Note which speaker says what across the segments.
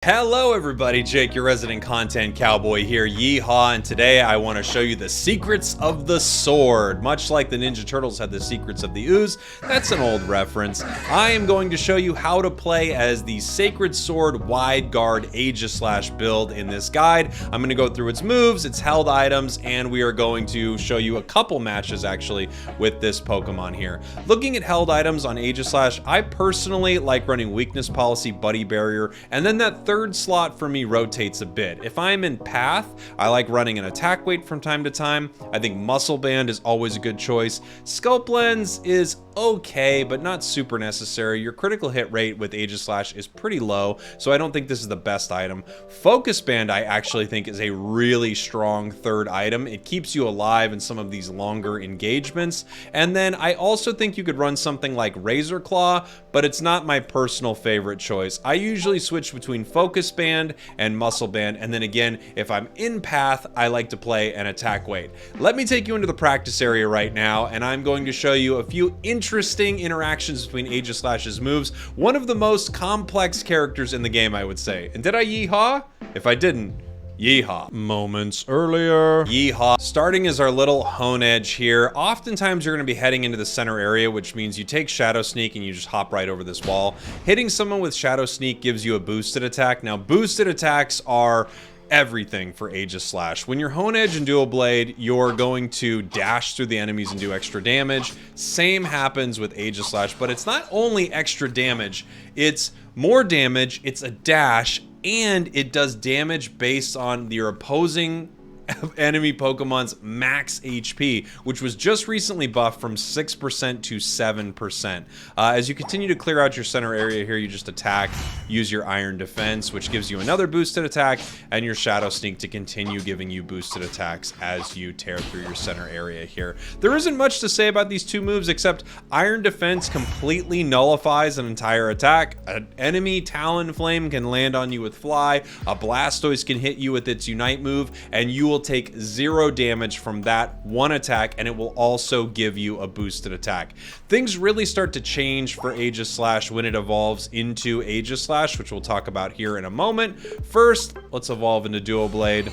Speaker 1: Hello everybody, Jake, your resident content cowboy here, Yeehaw, and today I want to show you the secrets of the sword. Much like the Ninja Turtles had the secrets of the ooze, that's an old reference. I am going to show you how to play as the Sacred Sword Wide Guard Aegislash build in this guide. I'm going to go through its moves, its held items, and we are going to show you a couple matches actually with this Pokemon here. Looking at held items on Aegislash, I personally like running Weakness Policy, Buddy Barrier, and then that third slot for me rotates a bit. If I'm in Path, I like running an Attack Weight from time to time. I think Muscle Band is always a good choice. Scope Lens is okay, but not super necessary. Your critical hit rate with Aegislash is pretty low, so I don't think this is the best item. Focus Band I actually think is a really strong third item. It keeps you alive in some of these longer engagements. And then I also think you could run something like Razor Claw, but it's not my personal favorite choice. I usually switch between Focus Band and Muscle Band, and then again, if I'm in Path, I like to play an Attack Weight. Let me take you into the practice area right now, and I'm going to show you a few interesting interactions between Aegislash's moves. One of the most complex characters in the game, I would say. And did I yeehaw? If I didn't, yeehaw. Moments earlier. Yeehaw. Starting as our little hone edge here. Oftentimes you're going to be heading into the center area, which means you take Shadow Sneak and you just hop right over this wall. Hitting someone with Shadow Sneak gives you a boosted attack. Now, boosted attacks are everything for Aegislash. When you're Hone Edge and Dual Blade, you're going to dash through the enemies and do extra damage. Same happens with Aegislash, but it's not only extra damage, it's more damage, it's a dash, and it does damage based on your opposing enemy Pokemon's max HP, which was just recently buffed from 6% to 7%. As you continue to clear out your center area here, you just attack, use your Iron Defense, which gives you another boosted attack, and your Shadow Sneak to continue giving you boosted attacks as you tear through your center area here. There isn't much to say about these two moves, except Iron Defense completely nullifies an entire attack. An enemy Talonflame can land on you with Fly, a Blastoise can hit you with its Unite move, and you will take 0 damage from that one attack, and it will also give you a boosted attack. Things really start to change for Aegislash when it evolves into Aegislash, which we'll talk about here in a moment. First, let's evolve into Dual Blade.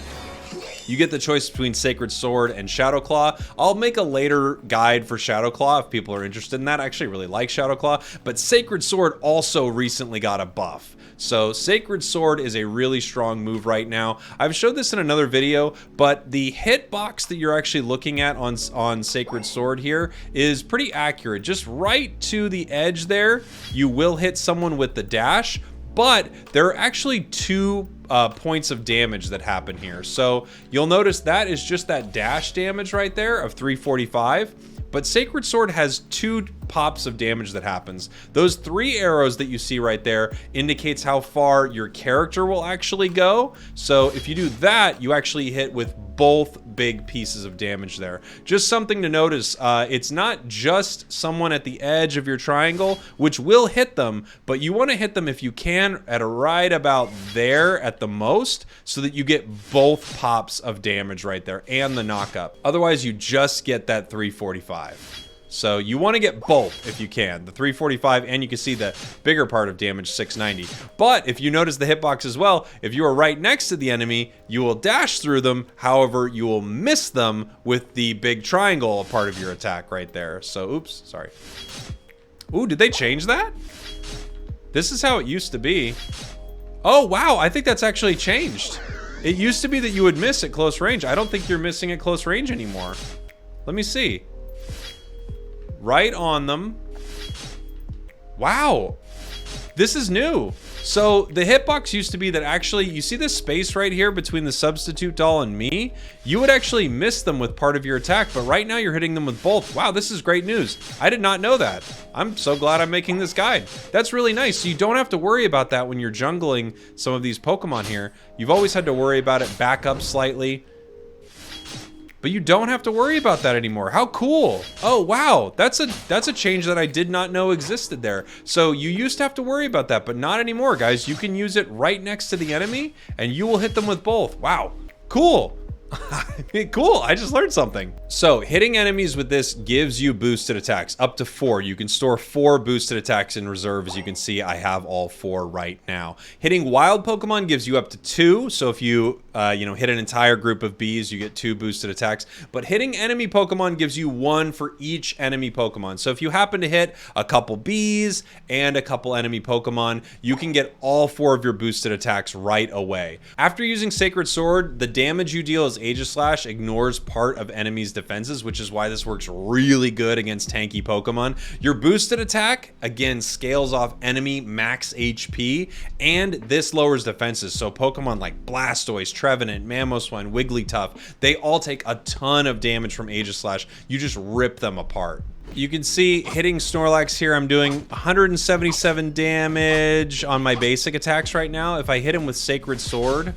Speaker 1: You get the choice between Sacred Sword and Shadow Claw. I'll make a later guide for Shadow Claw if people are interested in that. I actually really like Shadow Claw, but Sacred Sword also recently got a buff. So Sacred Sword is a really strong move right now. I've showed this in another video, but the hitbox that you're actually looking at on Sacred Sword here is pretty accurate. Just right to the edge there, you will hit someone with the dash, but there are actually two points of damage that happen here. So you'll notice that is just that dash damage right there of 345. But Sacred Sword has 2 pops of damage that happens. Those 3 arrows that you see right there indicates how far your character will actually go. So if you do that, you actually hit with both big pieces of damage there. Just something to notice, it's not just someone at the edge of your triangle, which will hit them, but you want to hit them if you can at right about there at the most, so that you get both pops of damage right there and the knockup. Otherwise, you just get that 345. So you want to get both if you can, the 345, and you can see the bigger part of damage, 690. But if you notice the hitbox as well, if you are right next to the enemy, you will dash through them. However, you will miss them with the big triangle part of your attack right there. So, oops, sorry. Ooh, did they change that? This is how it used to be. Oh, wow, I think that's actually changed. It used to be that you would miss at close range. I don't think you're missing at close range anymore. Let me see. Right on them. Wow, this is new. So the hitbox used to be that actually, you see this space right here between the substitute doll and me? You would actually miss them with part of your attack, but right now you're hitting them with both. Wow, this is great news. I did not know that. I'm so glad I'm making this guide. That's really nice. So you don't have to worry about that when you're jungling some of these Pokemon here. You've always had to worry about it back up slightly, but you don't have to worry about that anymore. How cool. Oh, wow. That's a change that I did not know existed there. So you used to have to worry about that, but not anymore, guys. You can use it right next to the enemy, and you will hit them with both. Wow. Cool. Cool, I just learned something. So hitting enemies with this gives you boosted attacks, up to 4. You can store 4 boosted attacks in reserve. As you can see, I have all 4 right now. Hitting wild Pokemon gives you up to 2. So if you, hit an entire group of bees, you get 2 boosted attacks. But hitting enemy Pokemon gives you 1 for each enemy Pokemon. So if you happen to hit a couple bees and a couple enemy Pokemon, you can get all 4 of your boosted attacks right away. After using Sacred Sword, the damage you deal as Aegislash ignores part of enemies' defenses, which is why this works really good against tanky Pokemon. Your boosted attack, again, scales off enemy max HP, and this lowers defenses. So Pokemon like Blastoise, Trevenant, Mamoswine, Wigglytuff, they all take a ton of damage from Aegislash. You just rip them apart. You can see hitting Snorlax here, I'm doing 177 damage on my basic attacks right now. If I hit him with Sacred Sword,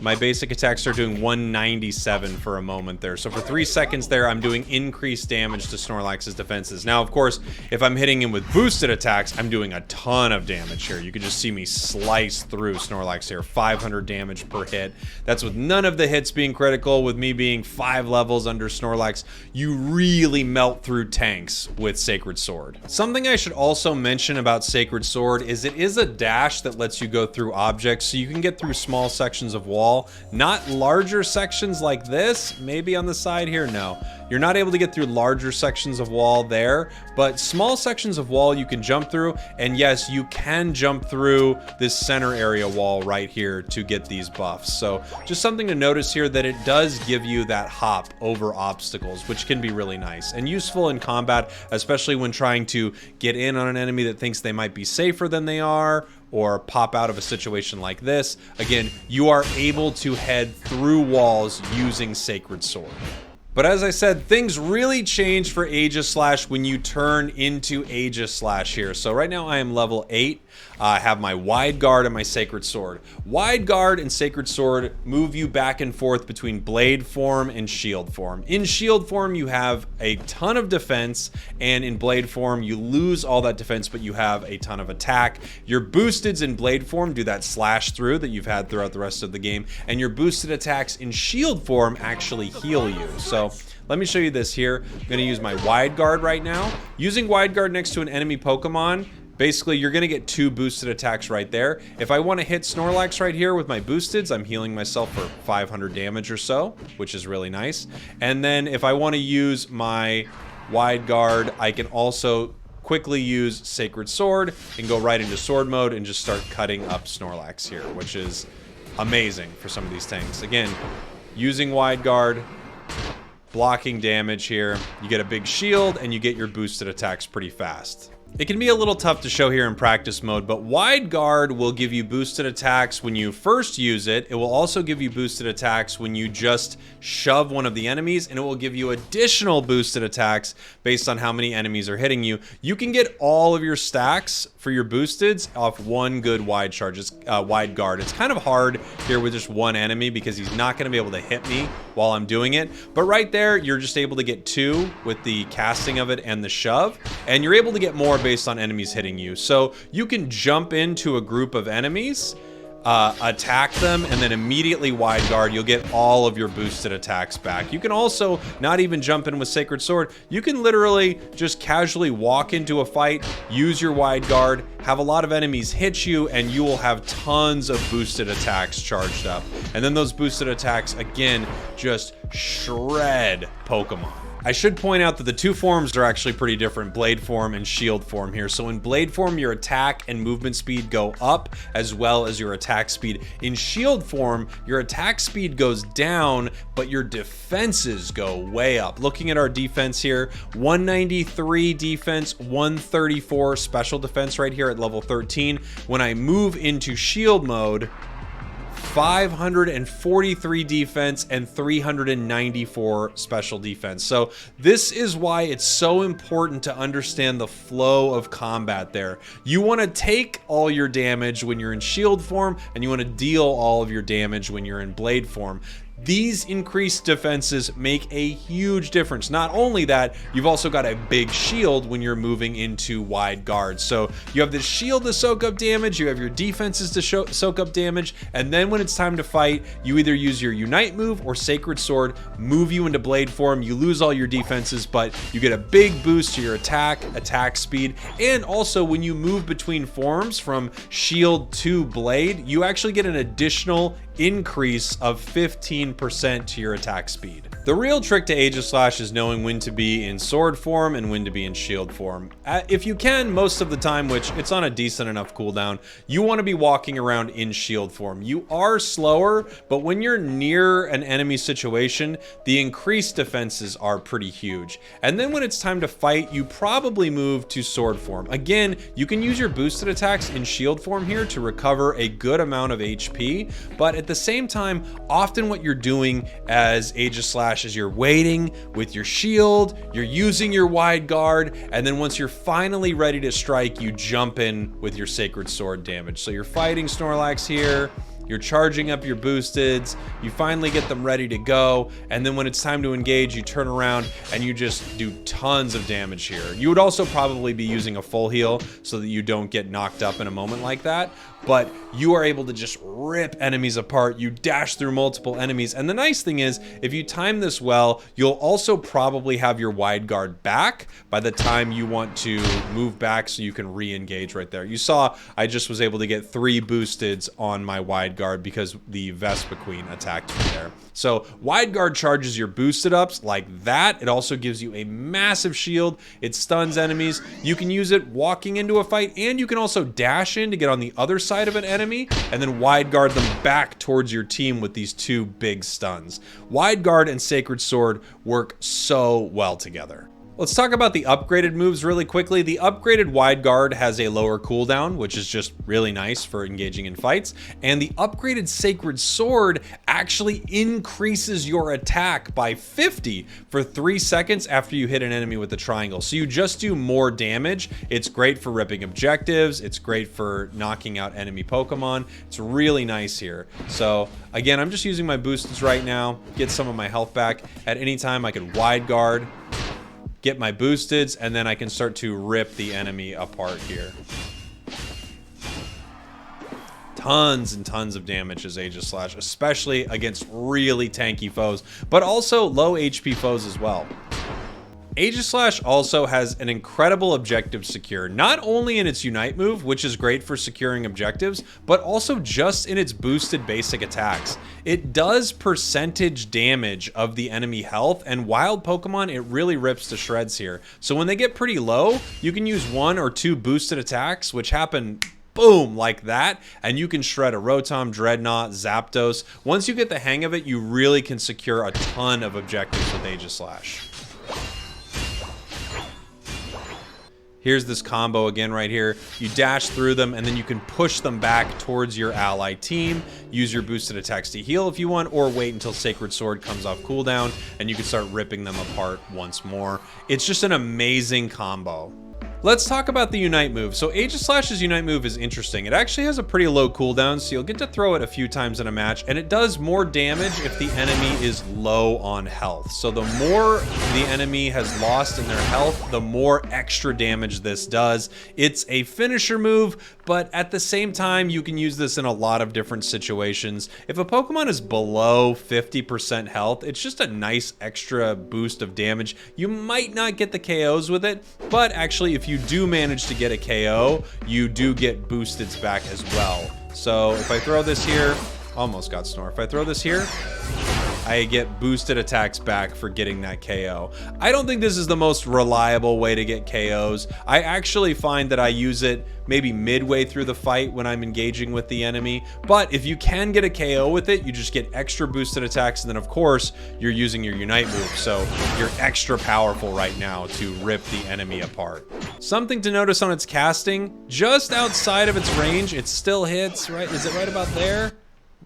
Speaker 1: my basic attacks are doing 197 for a moment there. So for 3 seconds there, I'm doing increased damage to Snorlax's defenses. Now, of course, if I'm hitting him with boosted attacks, I'm doing a ton of damage here. You can just see me slice through Snorlax here. 500 damage per hit. That's with none of the hits being critical, with me being 5 levels under Snorlax. You really melt through tanks with Sacred Sword. Something I should also mention about Sacred Sword is it is a dash that lets you go through objects, so you can get through small sections of wall. Not larger sections like this, maybe on the side here, no. You're not able to get through larger sections of wall there, but small sections of wall you can jump through, and yes, you can jump through this center area wall right here to get these buffs. So just something to notice here, that it does give you that hop over obstacles, which can be really nice and useful in combat, especially when trying to get in on an enemy that thinks they might be safer than they are, or pop out of a situation like this. Again, you are able to head through walls using Sacred Sword. But as I said, things really change for Aegislash when you turn into Aegislash here. So right now I am level 8. I have my Wide Guard and my Sacred Sword. Wide Guard and Sacred Sword move you back and forth between Blade form and Shield form. In Shield form, you have a ton of defense, and in Blade form, you lose all that defense, but you have a ton of attack. Your boosteds in Blade form do that slash through that you've had throughout the rest of the game, and your boosted attacks in Shield form actually heal you. So let me show you this here. I'm going to use my Wide Guard right now. Using Wide Guard next to an enemy Pokemon, basically, you're going to get 2 boosted attacks right there. If I want to hit Snorlax right here with my boosteds, I'm healing myself for 500 damage or so, which is really nice. And then if I want to use my Wide Guard, I can also quickly use Sacred Sword and go right into sword mode and just start cutting up Snorlax here, which is amazing for some of these tanks. Again, using Wide Guard, blocking damage here, you get a big shield and you get your boosted attacks pretty fast. It can be a little tough to show here in practice mode, but Wide Guard will give you boosted attacks when you first use it. It will also give you boosted attacks when you just shove one of the enemies, and it will give you additional boosted attacks based on how many enemies are hitting you. You can get all of your stacks for your boosteds off one good Wide Guard. It's kind of hard here with just one enemy because he's not going to be able to hit me while I'm doing it. But right there, you're just able to get 2 with the casting of it and the shove, and you're able to get more based on enemies hitting you. So you can jump into a group of enemies, attack them, and then immediately Wide Guard. You'll get all of your boosted attacks back. You can also not even jump in with Sacred Sword. You can literally just casually walk into a fight, use your Wide Guard, have a lot of enemies hit you, and you will have tons of boosted attacks charged up. And then those boosted attacks, again, just shred Pokemon. I should point out that the 2 forms are actually pretty different, Blade form and Shield form here. So in Blade form, your attack and movement speed go up, as well as your attack speed. In Shield form, your attack speed goes down, but your defenses go way up. Looking at our defense here, 193 defense, 134 special defense right here at level 13. When I move into Shield mode, 543 defense and 394 special defense. So this is why it's so important to understand the flow of combat there. You want to take all your damage when you're in Shield form, and you want to deal all of your damage when you're in Blade form. These increased defenses make a huge difference. Not only that, you've also got a big shield when you're moving into wide guards. So you have this shield to soak up damage, you have your defenses to soak up damage, and then when it's time to fight, you either use your Unite move or Sacred Sword, move you into blade form. You lose all your defenses, but you get a big boost to your attack speed, and also when you move between forms from shield to blade, you actually get an additional increase of 15% to your attack speed. The real trick to Aegislash is knowing when to be in sword form and when to be in shield form. If you can, most of the time, which it's on a decent enough cooldown, you want to be walking around in shield form. You are slower, but when you're near an enemy situation, the increased defenses are pretty huge. And then when it's time to fight, you probably move to sword form. Again, you can use your boosted attacks in shield form here to recover a good amount of HP, but at the same time, often what you're doing as Aegislash is you're waiting with your shield, you're using your wide guard, and then once you're finally ready to strike, you jump in with your Sacred Sword damage. So you're fighting Snorlax here, you're charging up your boosteds, you finally get them ready to go, and then when it's time to engage, you turn around and you just do tons of damage here. You would also probably be using a full heal so that you don't get knocked up in a moment like that, but you are able to just rip enemies apart. You dash through multiple enemies, and the nice thing is, if you time this well, you'll also probably have your wide guard back by the time you want to move back so you can re-engage right there. You saw I just was able to get 3 boosteds on my wide guard because the Vespa Queen attacked me there. So wide guard charges your boosted ups like that. It also gives you a massive shield. It stuns enemies. You can use it walking into a fight, and you can also dash in to get on the other side of an enemy and then wide guard them back towards your team with these 2 big stuns. Wide guard and Sacred Sword work so well together. Let's talk about the upgraded moves really quickly. The upgraded wide guard has a lower cooldown, which is just really nice for engaging in fights. And the upgraded Sacred Sword actually increases your attack by 50 for 3 seconds after you hit an enemy with the triangle. So you just do more damage. It's great for ripping objectives. It's great for knocking out enemy Pokemon. It's really nice here. So again, I'm just using my boosteds right now, get some of my health back. At any time, I can wide guard, get my boosteds, and then I can start to rip the enemy apart here. Tons and tons of damage as Aegislash, especially against really tanky foes, but also low HP foes as well. Aegislash also has an incredible objective secure, not only in its Unite move, which is great for securing objectives, but also just in its boosted basic attacks. It does percentage damage of the enemy health, and wild Pokemon, it really rips to shreds here. So when they get pretty low, you can use 1 or 2 boosted attacks, which happen boom, like that, and you can shred a Rotom, Dreadnought, Zapdos. Once you get the hang of it, you really can secure a ton of objectives with Aegislash. Here's this combo again right here. You dash through them, and then you can push them back towards your ally team. Use your boosted attacks to heal if you want, or wait until Sacred Sword comes off cooldown, and you can start ripping them apart once more. It's just an amazing combo. Let's talk about the Unite move. So Aegislash's Unite move is interesting. It actually has a pretty low cooldown, so you'll get to throw it a few times in a match, and it does more damage if the enemy is low on health. So the more the enemy has lost in their health, the more extra damage this does. It's a finisher move, but at the same time, you can use this in a lot of different situations. If a Pokemon is below 50% health, it's just a nice extra boost of damage. You might not get the KOs with it, but actually, if you do manage to get a KO, you do get boosteds back as well. So if I throw this here, almost got Snore. If I throw this here, I get boosted attacks back for getting that KO. I don't think this is the most reliable way to get KOs. I actually find that I use it maybe midway through the fight when I'm engaging with the enemy. But if you can get a KO with it, you just get extra boosted attacks, and then of course, you're using your Unite move, so you're extra powerful right now to rip the enemy apart. Something to notice on its casting, just outside of its range, it still hits, right? Is it right about there?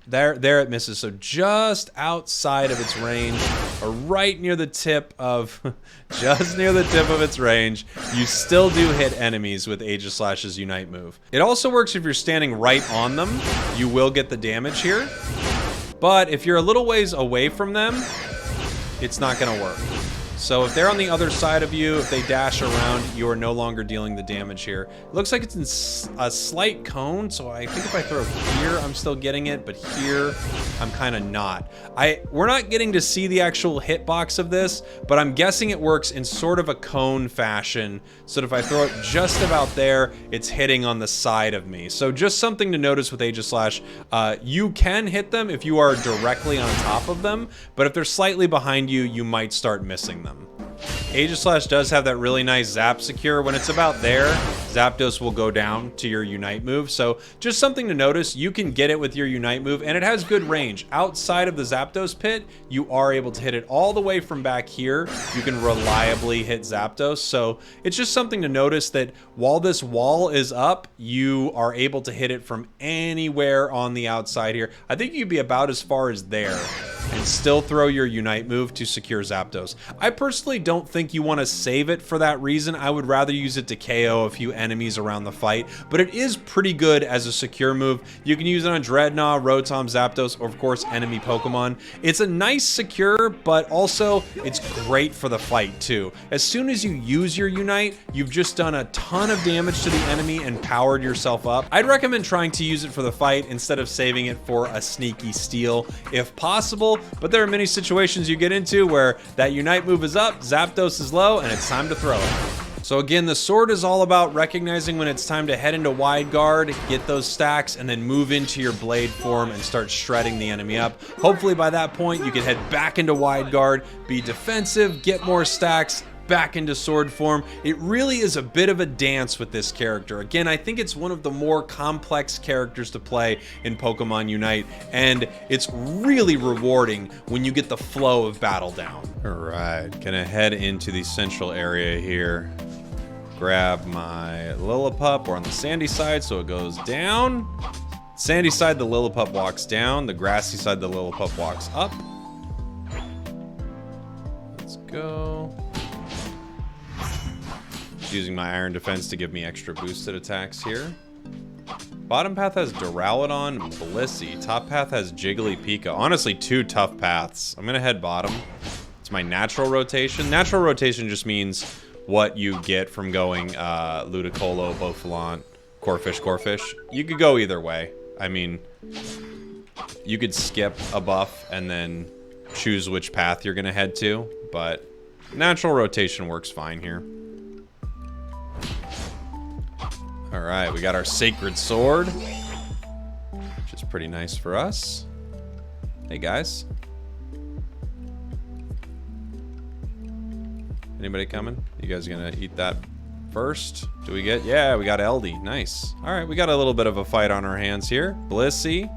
Speaker 1: There it misses. So just outside of its range, or right near the tip of, just near the tip of its range, you still do hit enemies with Aegislash's Unite move. It also works if you're standing right on them. You will get the damage here. But if you're a little ways away from them, it's not gonna work. So if they're on the other side of you, if they dash around, you are no longer dealing the damage here. It looks like it's in a slight cone, so I think if I throw here, I'm still getting it, but here, I'm kind of not. We're not getting to see the actual hitbox of this, but I'm guessing it works in sort of a cone fashion, so that if I throw it just about there, it's hitting on the side of me. So just something to notice with Aegislash, you can hit them if you are directly on top of them, but if they're slightly behind you, you might start missing them. Aegislash does have that really nice zap secure. When it's about there, Zapdos will go down to your Unite move. So just something to notice, you can get it with your Unite move, and it has good range. Outside of the Zapdos pit, you are able to hit it all the way from back here. You can reliably hit Zapdos. So it's just something to notice that while this wall is up, you are able to hit it from anywhere on the outside here. I think you'd be about as far as there and still throw your Unite move to secure Zapdos. I personally don't think you want to save it for that reason. I would rather use it to KO a few enemies around the fight, but it is pretty good as a secure move. You can use it on Dreadnought, Rotom, Zapdos, or of course enemy Pokemon. It's a nice secure, but also it's great for the fight too. As soon as you use your Unite, you've just done a ton of damage to the enemy and powered yourself up. I'd recommend trying to use it for the fight instead of saving it for a sneaky steal if possible, but there are many situations you get into where that Unite move is up, Zapdos is low, and it's time to throw it. So again, the sword is all about recognizing when it's time to head into wide guard, get those stacks, and then move into your blade form and start shredding the enemy up. Hopefully by that point, you can head back into wide guard, be defensive, get more stacks, back into sword form. It really is a bit of a dance with this character. Again, I think it's one of the more complex characters to play in Pokemon Unite, and it's really rewarding when you get the flow of battle down. All right, gonna head into the central area here. Grab my Lillipup. We're on the sandy side, so it goes down. Sandy side, the Lillipup walks down. The grassy side, the Lillipup walks up. Let's go. Using my Iron Defense to give me extra boosted attacks here. Bottom path has Duraludon, Blissey. Top path has Jiggly Pika. Honestly, two tough paths. I'm gonna head bottom. It's my natural rotation. Natural rotation just means what you get from going Ludicolo, Bouffalant, Corphish. You could go either way. I mean, you could skip a buff and then choose which path you're gonna head to, but natural rotation works fine here. Alright, we got our Sacred Sword, which is pretty nice for us. Hey guys. Anybody coming? You guys gonna eat that first? Do we get? Yeah, we got Eldy. Nice. Alright, we got a little bit of a fight on our hands here. Blissey.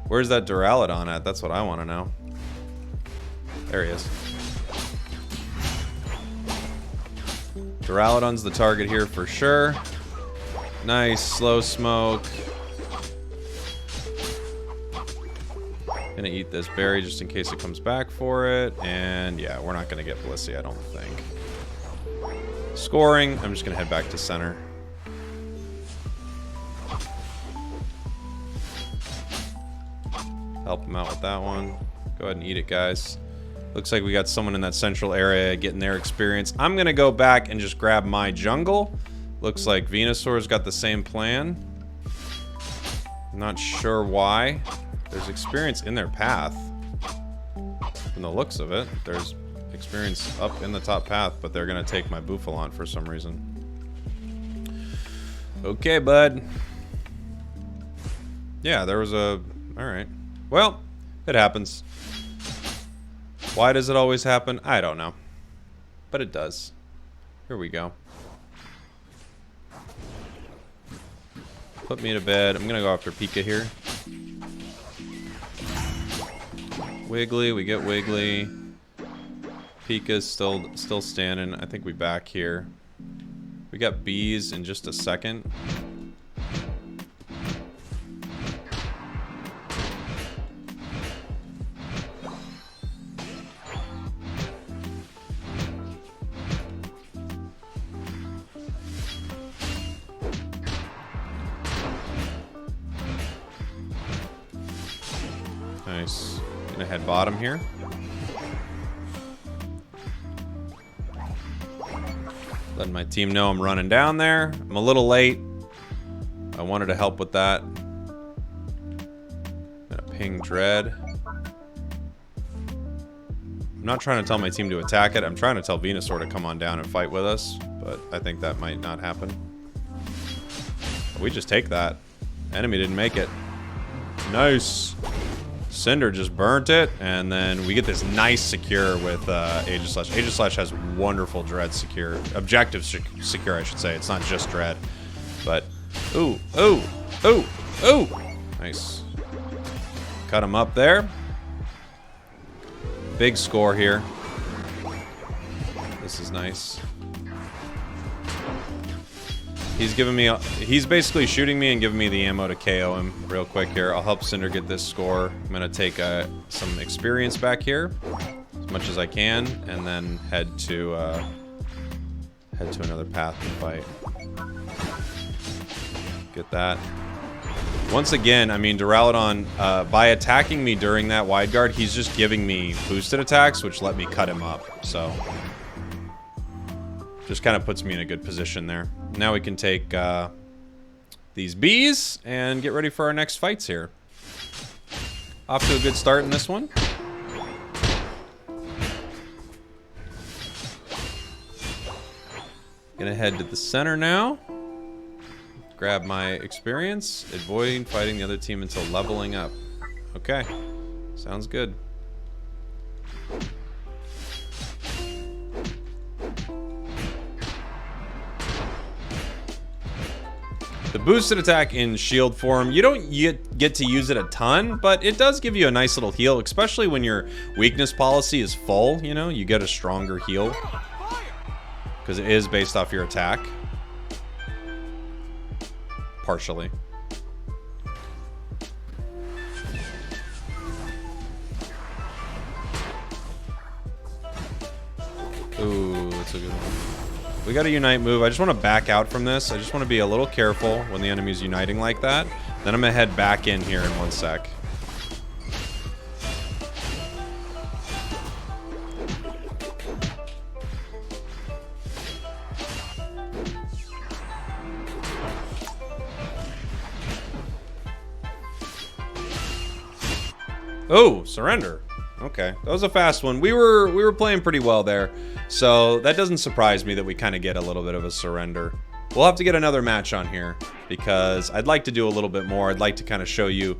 Speaker 1: Where's that Duraludon at? That's what I want to know. There he is. Duraludon's the target here for sure. Nice, slow smoke. Gonna eat this berry just in case it comes back for it. And yeah, we're not gonna get Blissey, I don't think. Scoring, I'm just gonna head back to center. Help him out with that one. Go ahead and eat it, guys. Looks like we got someone in that central area getting their experience. I'm gonna go back and just grab my jungle. Looks like Venusaur's got the same plan. I'm not sure why. There's experience in their path. From the looks of it, there's experience up in the top path, but they're gonna take my Bouffalant for some reason. Okay, bud. Yeah, there was a... Alright. Well, it happens. Why does it always happen? I don't know. But it does. Here we go. Put me to bed. I'm gonna go after Pika here. Wiggly, we get Wiggly. Pika's still standing. I think we back here. We got bees in just a second. Nice. Gonna head bottom here. Letting my team know I'm running down there. I'm a little late. I wanted to help with that. Gonna ping Dread. I'm not trying to tell my team to attack it. I'm trying to tell Venusaur to come on down and fight with us, but I think that might not happen. We just take that. Enemy didn't make it. Nice. Cinder just burnt it, and then we get this nice secure with Aegislash. Aegislash has wonderful Dread secure. Objective secure, I should say. It's not just Dread. But, ooh, ooh, ooh, ooh. Nice. Cut him up there. Big score here. This is nice. He's giving me, he's basically shooting me and giving me the ammo to KO him real quick here. I'll help Cinder get this score. I'm gonna take some experience back here, as much as I can, and then head to another path to fight. Get that. Once again, I mean, Duraludon, by attacking me during that wide guard, he's just giving me boosted attacks, which let me cut him up. So, just kind of puts me in a good position there. Now we can take these bees and get ready for our next fights here. Off to a good start in this one. Gonna head to the center now. Grab my experience. Avoiding fighting the other team until leveling up. Okay. Sounds good. The boosted attack in shield form, you don't get to use it a ton, but it does give you a nice little heal, especially when your weakness policy is full, you know, you get a stronger heal. Because it is based off your attack. Partially. Ooh, that's a good one. We got a unite move. I just want to back out from this. I just want to be a little careful when the enemy's uniting like that. Then I'm going to head back in here in 1 sec. Oh, surrender. Okay, that was a fast one. We were playing pretty well there, so that doesn't surprise me that we kind of get a little bit of a surrender. We'll have to get another match on here because I'd like to do a little bit more. I'd like to kind of show you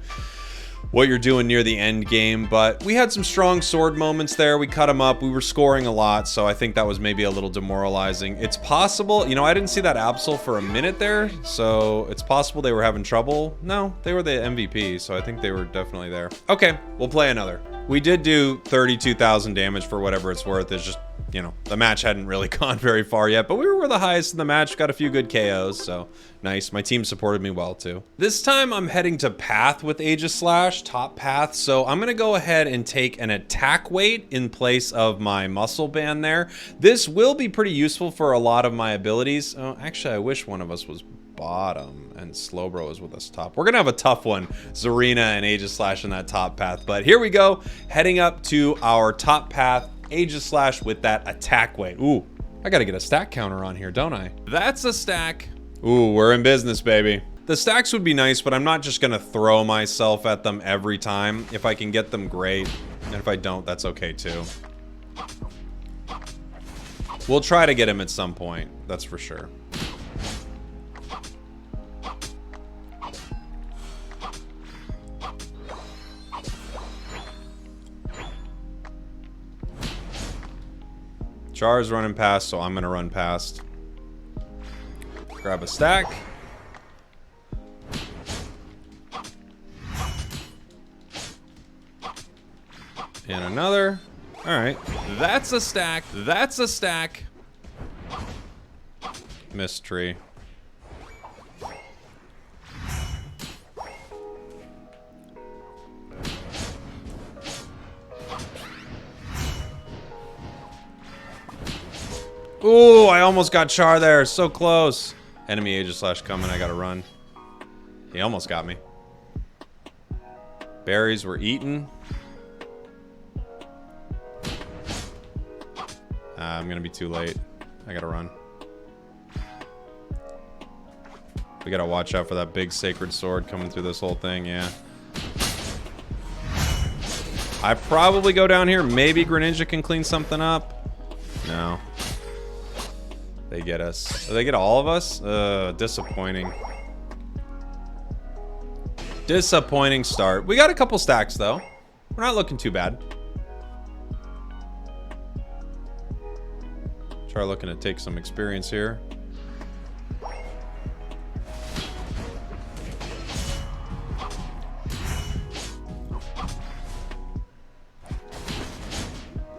Speaker 1: what you're doing near the end game, but we had some strong sword moments there. We cut them up. We were scoring a lot, so I think that was maybe a little demoralizing. It's possible, you know, I didn't see that Absol for a minute there, so it's possible they were having trouble. No, they were the MVP, so I think they were definitely there. Okay, we'll play another. We did do 32,000 damage for whatever it's worth. It's just, you know, the match hadn't really gone very far yet, but we were the highest in the match, got a few good KOs, so nice. My team supported me well too. This time I'm heading to path with Aegislash, top path, so I'm gonna go ahead and take an attack weight in place of my muscle band there. This will be pretty useful for a lot of my abilities. Oh, actually, I wish one of us was bottom and Slowbro is with us top. We're gonna have a tough one, Zarina and Aegislash in that top path, but here we go, heading up to our top path, Aegislash with that attack weight. Ooh, I gotta get a stack counter on here, don't I? That's a stack. Ooh, we're in business, baby. The stacks would be nice, but I'm not just gonna throw myself at them every time. If I can get them, great, and if I don't, that's okay too. We'll try to get him at some point, that's for sure. Char's running past, so I'm gonna run past. Grab a stack. And another. Alright. That's a stack. That's a stack. Missed tree. Ooh, I almost got Char there. So close. Enemy Aegislash coming. I gotta run. He almost got me. Berries were eaten. I'm gonna be too late. I gotta run. We gotta watch out for that big sacred sword coming through this whole thing, yeah. I probably go down here. Maybe Greninja can clean something up. No. They get us. They get all of us? Disappointing. Disappointing start. We got a couple stacks, though. We're not looking too bad. Try looking to take some experience here.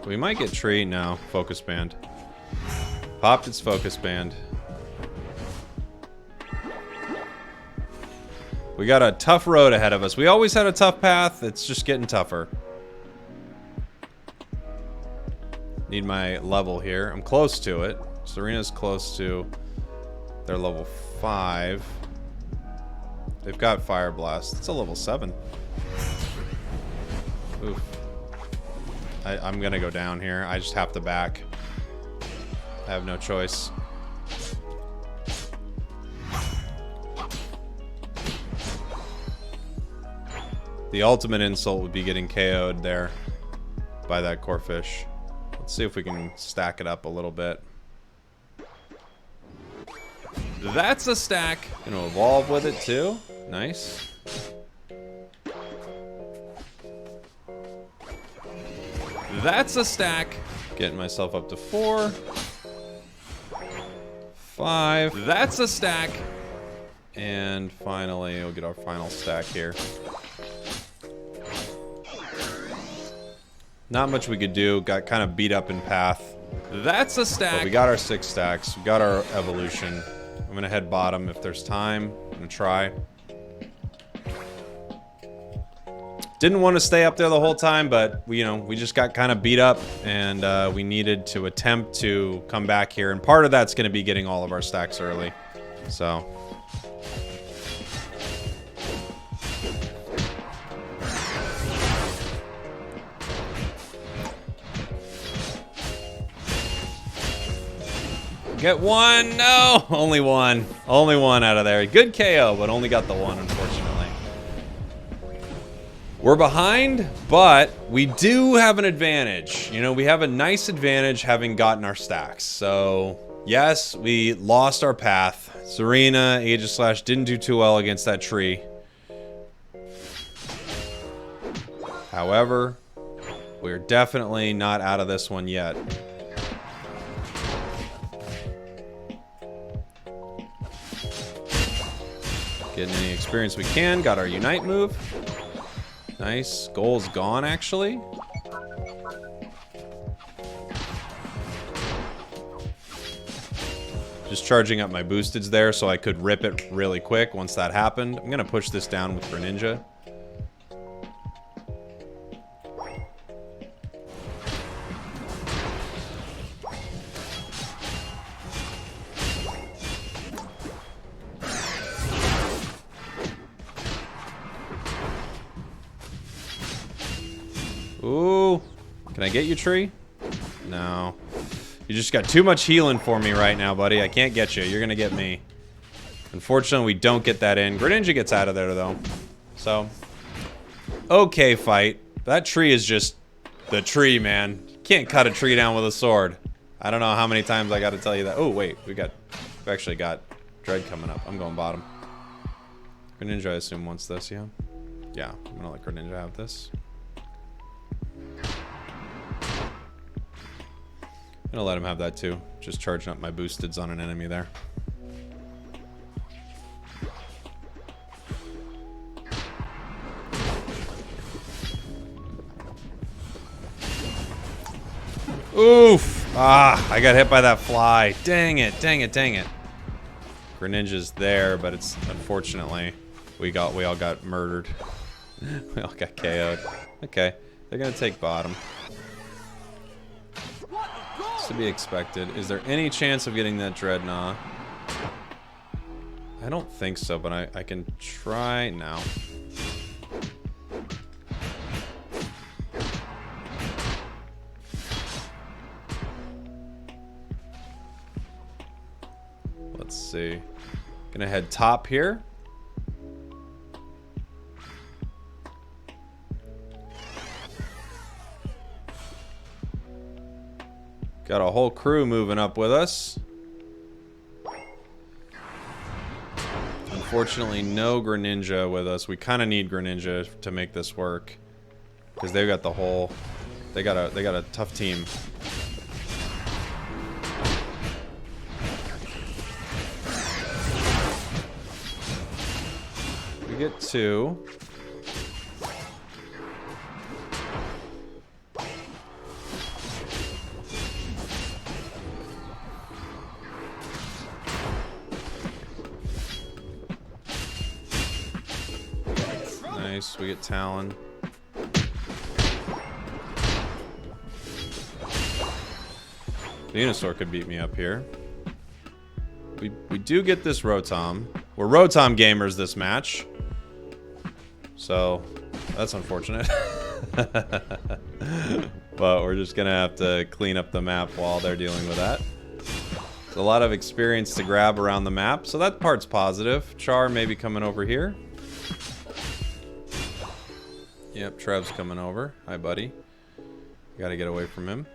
Speaker 1: We might get tree. No, focus band. Popped its focus band. We got a tough road ahead of us. We always had a tough path. It's just getting tougher. Need my level here. I'm close to it. Serena's close to their level 5. They've got Fire Blast. It's a level 7. Oof. I'm gonna go down here. I just have to back. I have no choice. The ultimate insult would be getting KO'd there by that Corphish. Let's see if we can stack it up a little bit. That's a stack. Gonna evolve with it too. Nice. That's a stack. Getting myself up to 4. 5. That's a stack. And finally, we'll get our final stack here. Not much we could do. Got kind of beat up in path. That's a stack. But we got our 6 stacks. We got our evolution. I'm gonna head bottom if there's time. I'm gonna try. Didn't want to stay up there the whole time, but we just got kind of beat up, and we needed to attempt to come back here. And part of that's going to be getting all of our stacks early. So. Get one. No, only one. Only one out of there. Good KO, but only got the one, unfortunately. We're behind, but we do have an advantage. You know, we have a nice advantage having gotten our stacks. So, yes, we lost our path. Serena, Aegislash didn't do too well against that tree. However, we're definitely not out of this one yet. Getting any experience we can. Got our Unite move. Nice. Goal's gone, actually. Just charging up my boosteds there so I could rip it really quick once that happened. I'm going to push this down with Greninja. Ooh. Can I get you, tree? No. You just got too much healing for me right now, buddy. I can't get you. You're gonna get me. Unfortunately, we don't get that in. Greninja gets out of there, though. So, okay, fight. That tree is just the tree, man. You can't cut a tree down with a sword. I don't know how many times I gotta tell you that. Oh, wait. We've actually got Dread coming up. I'm going bottom. Greninja, I assume, wants this, yeah? Yeah, I'm gonna let Greninja have this. I'm gonna let him have that too. Just charging up my boosteds on an enemy there. Oof! Ah, I got hit by that fly. Dang it, dang it, dang it. Greninja's there, but it's unfortunately we all got murdered. We all got KO'd. Okay, they're gonna take bottom. To be expected. Is there any chance of getting that Dreadnought? I don't think so, but I can try now. see. Gonna head top here. Got a whole crew moving up with us. Unfortunately, no Greninja with us. We kind of need Greninja to make this work, because they've got the whole. They got a tough team. We get 2. Nice, we get Talon. Venusaur could beat me up here. We do get this Rotom. We're Rotom gamers this match. So, that's unfortunate. But we're just gonna have to clean up the map while they're dealing with that. There's a lot of experience to grab around the map, so that part's positive. Char may be coming over here. Yep, Trev's coming over. Hi, buddy. Gotta get away from him.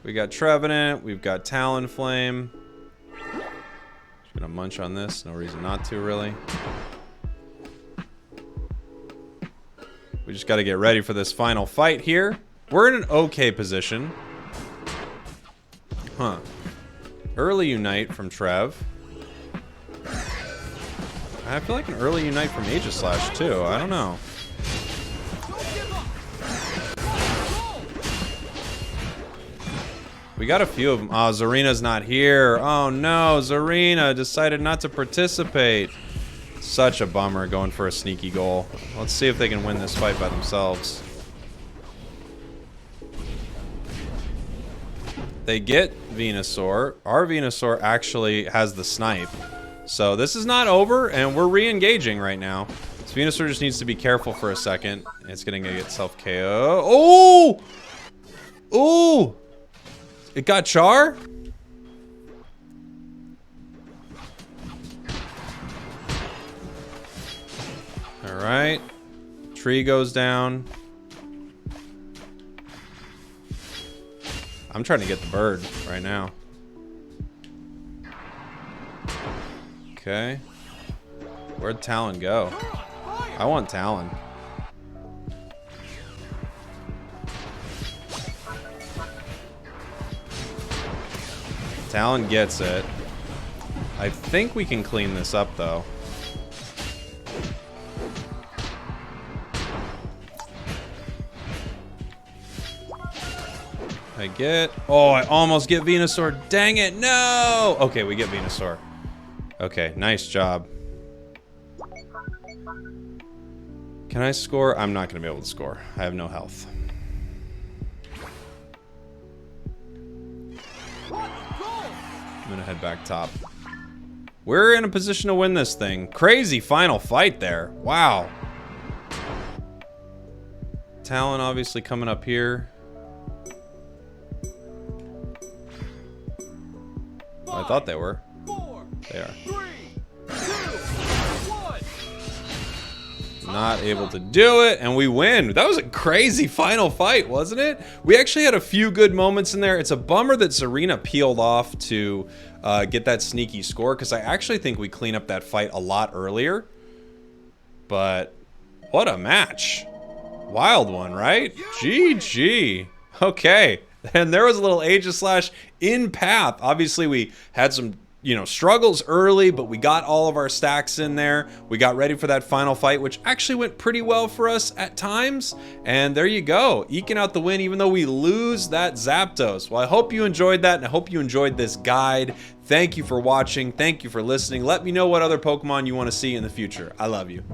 Speaker 1: We got Trevenant. We've got Talonflame. Just gonna munch on this. No reason not to, really. We just gotta get ready for this final fight here. We're in an okay position. Huh. Early Unite from Trev. I feel like an early Unite from Aegislash, too. I don't know. We got a few of them. Oh, Zarina's not here. Oh no, Zarina decided not to participate. Such a bummer, going for a sneaky goal. Let's see if they can win this fight by themselves. They get Venusaur. Our Venusaur actually has the snipe. So this is not over, and we're re-engaging right now. So Venusaur just needs to be careful for a second. It's gonna get self-KO. Oh! Oh! It got Char? Alright. Tree goes down. I'm trying to get the bird right now. Okay. Where'd Talon go? I want Talon. Talon gets it. I think we can clean this up, though. I get... Oh, I almost get Venusaur. Dang it, no! Okay, we get Venusaur. Okay, nice job. Can I score? I'm not going to be able to score. I have no health. I'm gonna head back top. We're in a position to win this thing. Crazy final fight there. Wow. Talon obviously coming up here. Oh, I thought they were. They are. Not able to do it, and we win. That was a crazy final fight, wasn't it? We actually had a few good moments in there. It's a bummer that Zarina peeled off to get that sneaky score, because I actually think we clean up that fight a lot earlier. But what a match. Wild one, right? GG. Okay. And there was a little Aegislash in path. Obviously, we had some struggles early, but we got all of our stacks in there. We got ready for that final fight, which actually went pretty well for us at times. And there you go, eking out the win, even though we lose that Zapdos. Well, I hope you enjoyed that, and I hope you enjoyed this guide. Thank you for watching. Thank you for listening. Let me know what other Pokemon you want to see in the future. I love you.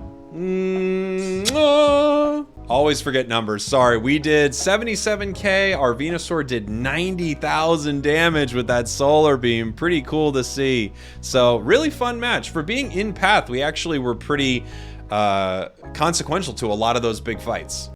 Speaker 1: Always forget numbers. Sorry, we did 77k. Our Venusaur did 90,000 damage with that solar beam. Pretty cool to see. So really fun match. For being in path, we actually were pretty consequential to a lot of those big fights.